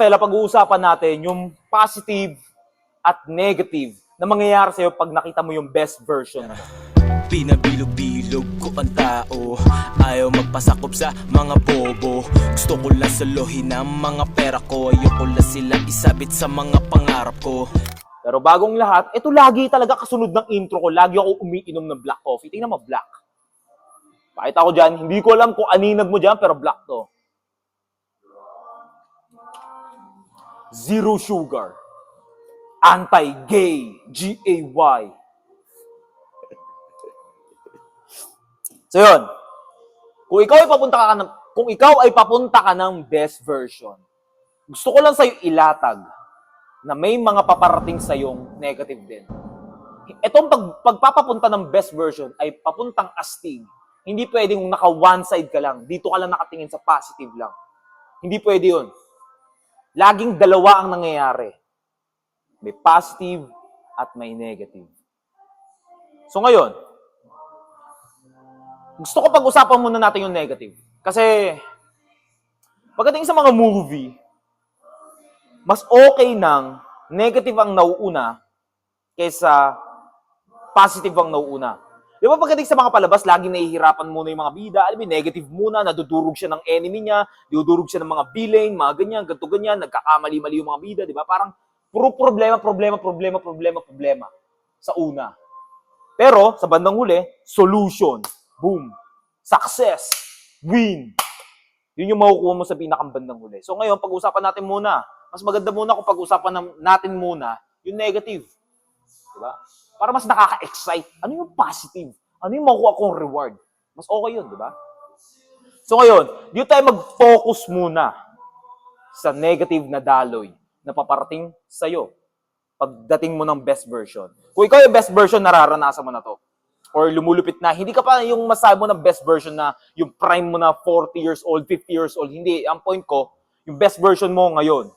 Fela, pag-uusapan natin yung positive at negative na mangyayari sa'yo pag nakita mo yung best version mo. Pinabilog-bilog ko ang tao, ayaw magpasakop sa mga bobo. Gusto ko lang salohin ang mga pera ko, ayoko lang sila isabit sa mga pangarap ko. Pero bagong lahat, ito lagi talaga kasunod ng intro ko. Lagi ako umiinom ng black coffee. Tingnan mo, black. Pakita ko dyan, hindi ko alam kung aninag mo dyan, pero black to. Zero sugar. Anti-gay. G-A-Y. So yun, kung ikaw ay papunta ka ng best version, gusto ko lang sa'yo ilatag na may mga paparating sa'yong negative din. Itong pagpapapunta ng best version ay papuntang astig. Hindi pwedeng naka one side ka lang. Dito ka lang nakatingin sa positive lang. Hindi pwede yun. Laging dalawa ang nangyayari. May positive at may negative. So ngayon, gusto ko pag-usapan muna natin yung negative. Kasi, pagdating sa mga movie, mas okay nang negative ang nauuna kaysa positive ang nauuna. Di ba pagdating sa mga palabas, laging nahihirapan muna yung mga bida. Alam mo, negative muna, nadudurog siya ng enemy niya, dudurog siya ng mga villain, mga ganyan, ganito ganyan, nagkakamali-mali yung mga bida, di ba? Parang puro problema sa una. Pero, sa bandang huli, solution. Boom. Success. Win. Yun yung makukuha mo sa pinakang bandang huli. So ngayon, pag-usapan natin muna. Mas maganda muna kung pag-usapan natin muna yung negative. Diba? Para mas nakaka-excite. Ano yung positive? Ano yung makukuha kong reward? Mas okay yun, diba? So ngayon, dito tayo mag-focus muna sa negative na daloy na paparating sa'yo pagdating mo ng best version. Kung ikaw yung best version, nararanasan mo na to. Or lumulupit na, hindi ka pa yung masabi mo na best version na yung prime mo na 40 years old, 50 years old. Hindi. Ang point ko, yung best version mo ngayon.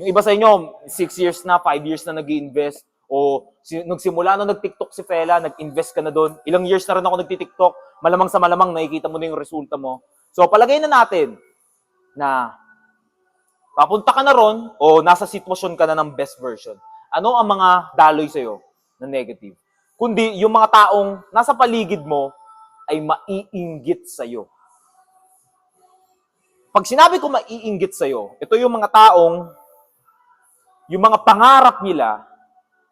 Yung iba sa inyo, 6 years na, 5 years na nag-i-invest. O nagsimula na nag-TikTok si Fela, nag-invest ka na doon. Ilang years na rin ako nag-TikTok. Malamang sa malamang, nakikita mo na yung resulta mo. So, palagay na natin na papunta ka na ron o nasa sitwasyon ka na ng best version. Ano ang mga daloy sa'yo na negative? Kundi yung mga taong nasa paligid mo ay maiinggit sa'yo. Pag sinabi ko maiinggit sa'yo, ito yung mga taong, yung mga pangarap nila,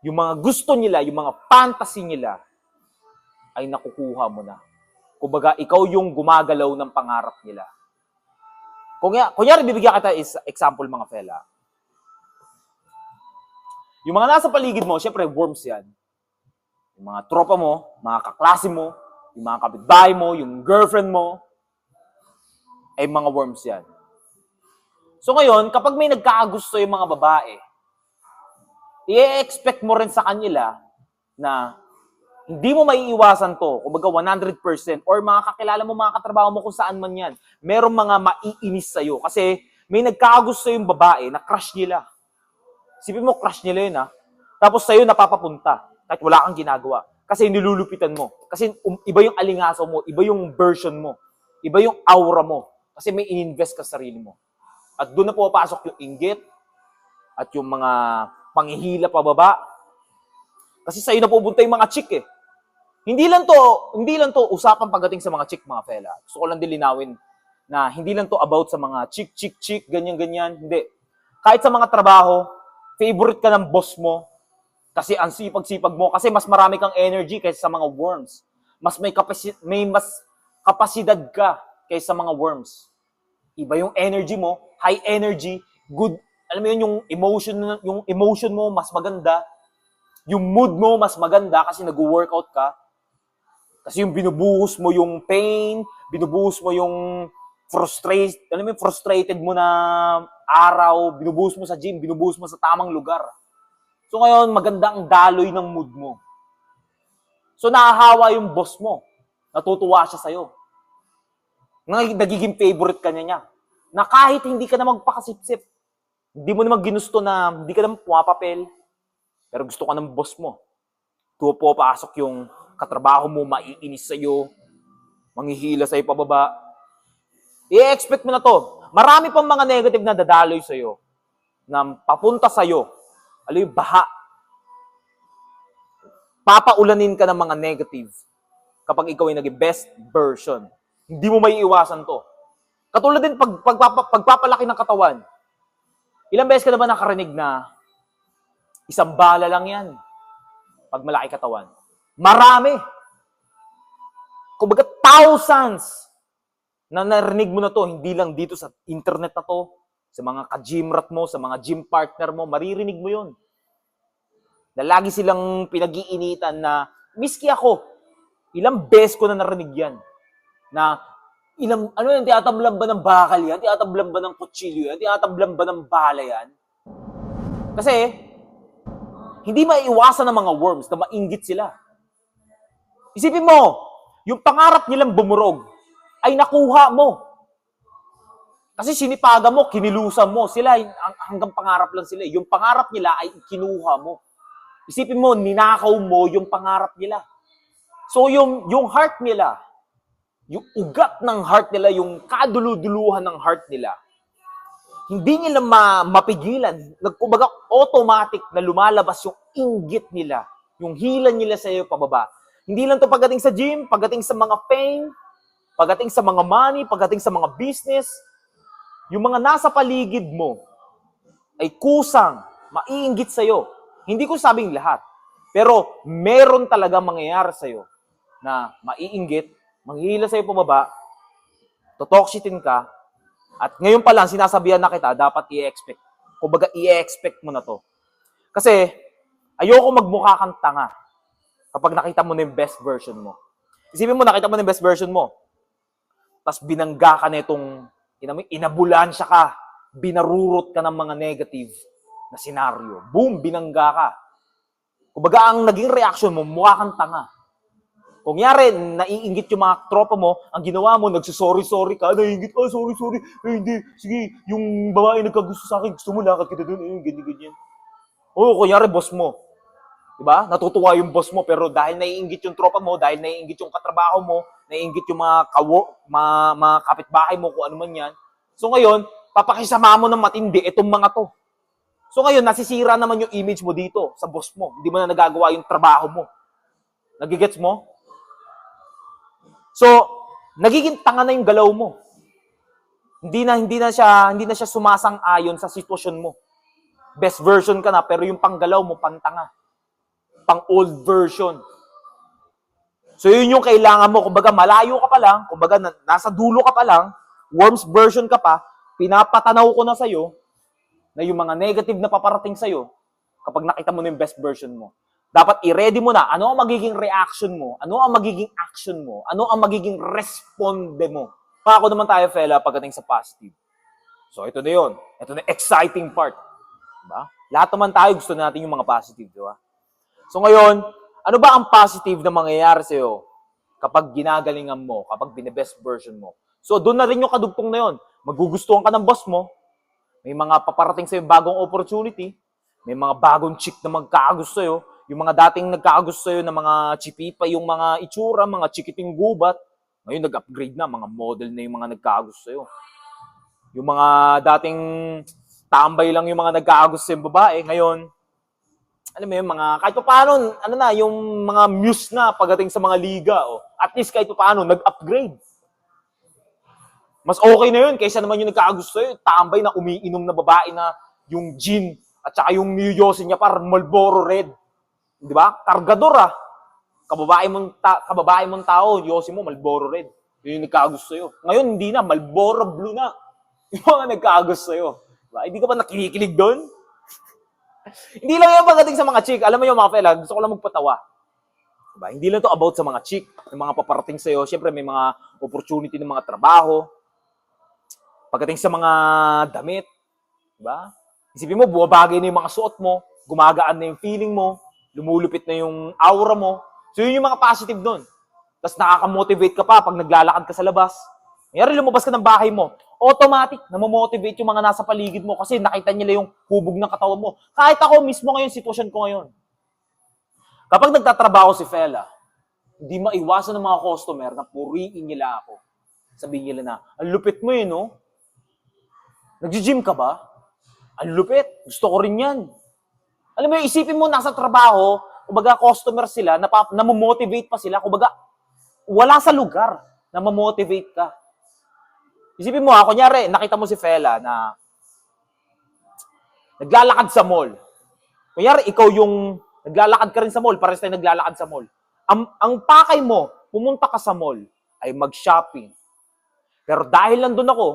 yung mga gusto nila, yung mga fantasy nila, ay nakukuha mo na. Kumbaga, ikaw yung gumagalaw ng pangarap nila. Kunyari, bibigyan kita example mga Fela. Yung mga nasa paligid mo, syempre worms yan. Yung mga tropa mo, mga kaklase mo, yung mga kapitbahay mo, yung girlfriend mo, ay mga worms yan. So ngayon, kapag may nagkakagusto yung mga babae, i-expect mo rin sa kanila na hindi mo maiiwasan to, kumbaga 100%, or mga kakilala mo, mga katrabaho mo kung saan man yan, merong mga maiinis sa'yo. Kasi may nagkakagusto yung babae na crush nila. Sipin mo, crush nila yun ha. Tapos sa'yo napapapunta. Kahit wala kang ginagawa. Kasi nilulupitan mo. Kasi iba yung alingaso mo, iba yung version mo, iba yung aura mo. Kasi may ininvest ka sa sarili mo. At doon na pumapasok yung inggit at yung mga panghihila pababa. Kasi sa'yo na pupunta yung mga chick eh. Hindi lang to usapan pagdating sa mga chick, mga Fela. Gusto ko lang dilinawin na hindi lang to about sa mga chick, ganyan-ganyan. Hindi. Kahit sa mga trabaho, favorite ka ng boss mo, kasi ang sipag-sipag mo, kasi mas marami kang energy kaysa sa mga worms. Mas may kapasidad ka kaysa sa mga worms. Iba yung energy mo, high energy, good. Alam mo yun, yung emotion mo mas maganda. Yung mood mo mas maganda kasi nag-workout ka. Kasi yung binubuhos mo yung pain, binubuhos mo yung frustrated mo na araw, binubuhos mo sa gym, binubuhos mo sa tamang lugar. So ngayon, maganda ang daloy ng mood mo. So nahahawa yung boss mo. Natutuwa siya sa'yo. Nagiging favorite ka niya. Na kahit hindi ka na magpakasipsip, hindi mo naman ginusto na, hindi ka naman pumapapel, pero gusto ka ng boss mo. Tuwa pasok yung katrabaho mo, maiinis sa'yo, manghihila sa'yo pababa. I-expect mo na to. Marami pang mga negative na dadaloy sa'yo. na papunta sa'yo, alam yung baha, papaulanin ka ng mga negative kapag ikaw ay naging best version. Hindi mo maiiwasan to. Katulad din pagpapalaki ng katawan. Ilang beses ka na ba nakarinig na isang bala lang yan pag malaki katawan? Marami. Kumbaga thousands na narinig mo na to, hindi lang dito sa internet na to, sa mga ka-gymrat mo, sa mga gym partner mo, maririnig mo yun. Na lagi silang pinag-iinitan na, miski ako, ilang beses ko na narinig yan. Na, ano yan, tiyatablan ba ng bakal yan? Tiyatablan ba ng kutsilyo yan? Tiyatablan ba ng bala yan? Kasi, hindi maiiwasan ng mga worms na mainggit sila. Isipin mo, yung pangarap nilang bumurog, ay nakuha mo. Kasi sinipaga mo, kinilusan mo. Sila, hanggang pangarap lang sila. Yung pangarap nila ay kinuha mo. Isipin mo, ninakaw mo yung pangarap nila. So yung heart nila, yung ugat ng heart nila, yung kaduluduluhan ng heart nila, hindi nila mapigilan. Kumbaga, automatic na lumalabas yung inggit nila, yung hila nila sa iyo pababa. Hindi lang to pagdating sa gym, pagdating sa mga fame, pagdating sa mga money, pagdating sa mga business, yung mga nasa paligid mo ay kusang maiinggit sa'yo. Hindi ko sabing lahat. Pero meron talaga mangyayari sa'yo na maiinggit, manghihila sa'yo pumaba, totoxitin ka, at ngayon pa lang sinasabihan na kita, dapat i-expect. Kumbaga, i-expect mo na to. Kasi, ayoko magmukha kang tanga kapag nakita mo na yung best version mo. Isipin mo, nakita mo na yung best version mo. Tapos binangga ka na itong, inabulansya ka, binarurot ka ng mga negative na senaryo. Boom, binangga ka. Kumbaga, ang naging reaction mo, mukha kang tanga. Kung yari, naiinggit yung mga tropa mo, ang ginawa mo, nagsusorry-sorry ka, naiinggit, sorry, hindi, sige, yung babae nagkagusto sa akin, gusto mo, lakad kita doon, ganyan. O, kunyari, boss mo. Diba? Natutuwa yung boss mo, pero dahil naiinggit yung tropa mo, dahil naiinggit yung katrabaho mo, naiinggit yung mga kapitbahay mo, kung ano man yan. So ngayon, papakisama mo ng matindi itong mga to. So ngayon, nasisira naman yung image mo dito sa boss mo. Hindi mo na nagagawa yung trabaho mo. Nagigets mo? So, nagiging tanga na yung galaw mo. Hindi na siya sumasang-ayon sa sitwasyon mo. Best version ka na, pero yung panggalaw mo, pantanga. Pang old version. So yun yung kailangan mo. Kumbaga malayo ka pa lang, kumbaga nasa dulo ka pa lang, worms version ka pa, pinapatanaw ko na sa'yo na yung mga negative na paparating sa'yo kapag nakita mo na yung best version mo. Dapat i-ready mo na ano ang magiging reaction mo, ano ang magiging action mo, ano ang magiging responde mo. Pako naman tayo, fella, pagdating sa positive. So ito na yun. Ito na exciting part. Diba? Lahat naman tayo gusto natin yung mga positive, di ba? So ngayon, ano ba ang positive na mangyayari sa'yo kapag ginagalingan mo, kapag binebest version mo? So doon na rin yung kadugtong na yun. Magugustuhan ka ng boss mo, may mga paparating sa'yo bagong opportunity, may mga bagong chick na magkakagusto sa'yo, yung mga dating nagkakagusto sa'yo na mga chipipa, yung mga itsura, mga chikiting gubat, ngayon nag-upgrade na, mga model na yung mga nagkakagusto sa'yo. Yung mga dating tambay lang yung mga nagkakagusto sa'yo babae, ngayon, alam mo yun, mga, kahit pa paano, ano na, yung mga muse na pagdating sa mga liga, at least kahit pa paano, nag-upgrade. Mas okay na yun, kaysa naman yung nagkakagusto yun, tambay na umiinom na babae na yung gin, at saka yung niyoyosin niya par Marlboro Red. Di ba? Kargador Kababae mong tao, yosin mo, Marlboro Red. Yun yung nagkakagusto sa'yo. Ngayon, hindi na, Marlboro Blue na. Yung mga nagkakagusto sa'yo. Diba? Hindi ka ba nakikilig doon? Hindi lang yung pagdating sa mga chick. Alam mo yung mga fella, gusto ko lang magpatawa. Diba? Hindi lang to about sa mga chick, yung mga paparating sa'yo. Siyempre, may mga opportunity ng mga trabaho. Pagdating sa mga damit. Diba? Isipin mo, buwabagay na yung mga suot mo, gumagaan na yung feeling mo, lumulupit na yung aura mo. So, yun yung mga positive doon. Tapos nakaka-motivate ka pa pag naglalakad ka sa labas. Ngayon, lumabas ka ng bahay mo. Automatic, namomotivate yung mga nasa paligid mo kasi nakita nila yung hubog ng katawan mo. Kahit ako mismo ngayon, sitwasyon ko ngayon. Kapag nagtatrabaho si fella, hindi maiwasan ng mga customer na puriin nila ako. Sabihin nila na, ang lupit mo no? Nag-gym ka ba? Ang lupit. Gusto ko rin yan. Alam mo, isipin mo, nasa trabaho, kumbaga customer sila, namomotivate pa sila, kumbaga wala sa lugar na mamotivate ka. Isipin mo kunyari, nakita mo si Fela na naglalakad sa mall. Kunyari, ikaw yung naglalakad ka rin sa mall, pares tayo naglalakad sa mall. Ang pakay mo, pumunta ka sa mall, ay mag-shopping. Pero dahil nandun ako,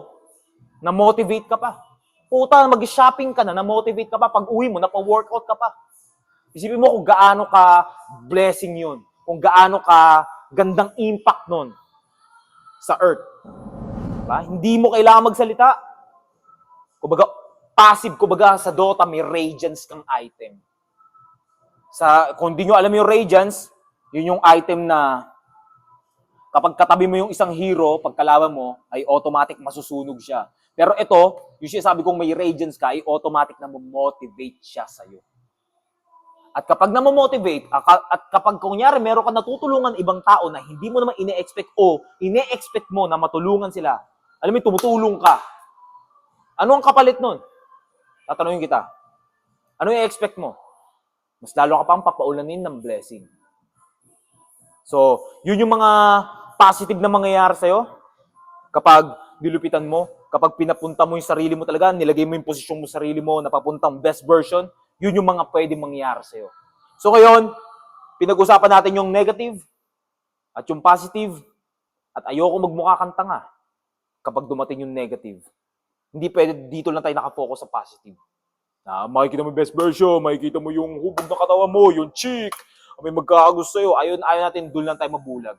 na-motivate ka pa. Puta, mag-shopping ka na, na-motivate ka pa. Pag uwi mo, napa-workout ka pa. Isipin mo kung gaano ka blessing yun. Kung gaano ka gandang impact nun sa earth. Diba? Hindi mo kailangan magsalita. Kumbaga, passive, kumbaga sa Dota, may Radiance kang item. Kung di nyo alam yung Radiance, yun yung item na kapag katabi mo yung isang hero, pagkalaban mo, ay automatic masusunog siya. Pero ito, yung sabi kong may Radiance ka, ay automatic na motivate siya sa'yo. At kapag na-motivate, at kapag kunyari meron ka natutulungan ibang tao na hindi mo naman ine-expect o ine-expect mo na matulungan sila, alam mo, tumutulong ka. Ano ang kapalit nun? Tatanungin kita. Ano yung expect mo? Mas lalo ka pang papaulanin ng blessing. So, yun yung mga positive na mangyayari sa'yo kapag nilupitan mo, kapag pinapunta mo yung sarili mo talaga, nilagay mo yung posisyon mo sa sarili mo, napapuntang best version, yun yung mga pwedeng mangyayari sa'yo. So ngayon, pinag-usapan natin yung negative at yung positive at ayoko magmukha kang tanga kapag dumating yung negative. Hindi pwede dito lang tayo nakafocus sa positive. Makikita mo yung best version, makikita mo yung hubog na katawan mo, yung chick, may magkakagusto sa'yo. Ayaw natin, doon lang tayo mabulag.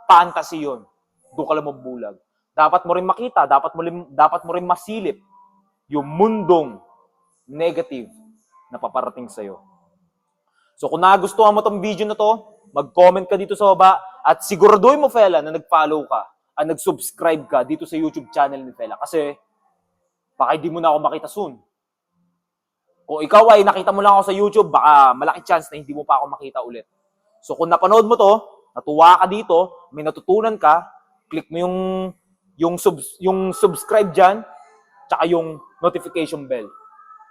Fantasy yun. Doon ka lang mabulag. Dapat mo rin makita, dapat mo rin masilip yung mundong negative na paparating sa'yo. So kung nagustuhan mo tong video na to, mag-comment ka dito sa baba at siguraduhin mo, Fela, na nag-follow ka at nag-subscribe ka dito sa YouTube channel ni Fela kasi baka hindi mo na ako makita soon. Kung ikaw ay nakita mo lang ako sa YouTube, baka malaki chance na hindi mo pa ako makita ulit. So kung napanood mo to, natuwa ka dito, may natutunan ka, click mo yung subscribe dyan, tsaka yung notification bell.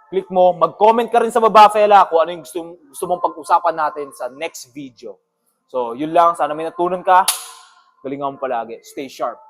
Click mo, mag-comment ka rin sa baba, Fela, kung ano yung gusto mong pag-usapan natin sa next video. So, yun lang. Sana may natutunan ka. Galingan mo palagi. Stay sharp.